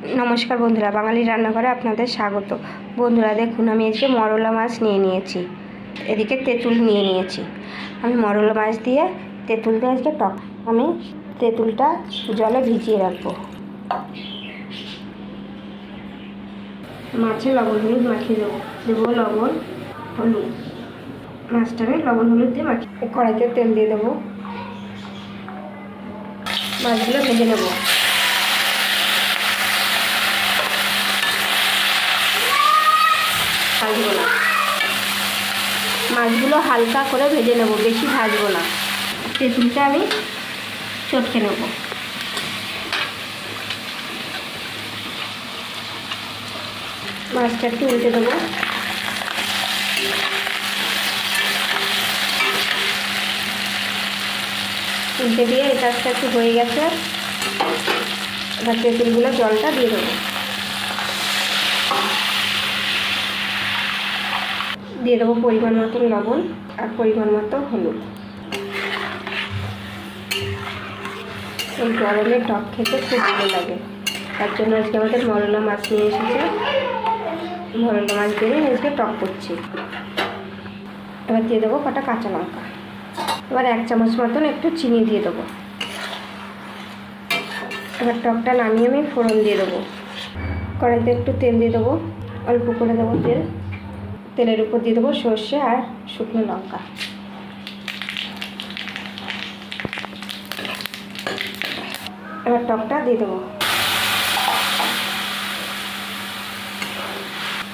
নমস্কার বন্ধুরা, বাঙালি রান্নাঘরে আপনাদের স্বাগত। বন্ধুরা দেখুন, আমি আজকে মরলা মাছ নিয়ে নিয়েছি, এদিকে তেঁতুল নিয়ে নিয়েছি। আমি মরলা মাছ দিয়ে তেঁতুল দিয়ে আজকে টক। আমি তেঁতুলটা জলে ভিজিয়ে রাখবো। মাছে লবণ হলুদ মাখিয়ে দেবো লবণ হলুদ। মাছটাকে লবণ হলুদ দিয়ে মাখিয়ে কড়াইতে তেল দিয়ে দেবো। মাছগুলো ভেজে নেবো। ভাজবো না, মাছগুলো হালকা করে ভেজে নেব, বেশি ভাজবো না। তেঁতুলটা আমি চটকে নেব। মাছটা একটু উল্টে দেবো। উল্টে দিয়ে এটা একটু হয়ে গেছে। এবার তেঁতুলগুলো জলটা দিয়ে দেবো। দিয়ে দেবো পরিমাণ মতো লবণ আর পরিমাণ মতো হলুদ। এই গরমে টক খেতে খুব ভালো লাগে, তার জন্য আজকে আমাদের মরলা মাছ নিয়ে এসেছে। মরলা মাছ দিয়ে আজকে টক করছি। এবার দিয়ে দেবো কটা কাঁচা লঙ্কা। এবার 1 চামচ মতন একটু চিনি দিয়ে দেবো। এবার টকটা নামিয়ে আমি ফোড়ন দিয়ে দেবো। কড়াইতে একটু তেল দিয়ে দেবো, অল্প করে দেবো তেল। তেলের উপর দিয়ে দেবো সর্ষে আর শুকনো লঙ্কা। এবার টকটা দিয়ে দেবো।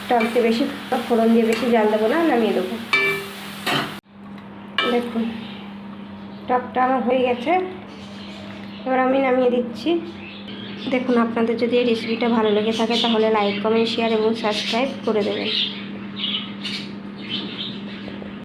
টক দিয়ে বেশি ফোড়ন দিয়ে বেশি জাল দেবো না, নামিয়ে দেবো। দেখুন টকটা আমার হয়ে গেছে, এবার আমি নামিয়ে দিচ্ছি। দেখুন, আপনাদের যদি এই রেসিপিটা ভালো লেগে থাকে তাহলে লাইক, কমেন্ট, শেয়ার এবং সাবস্ক্রাইব করে দেবেন।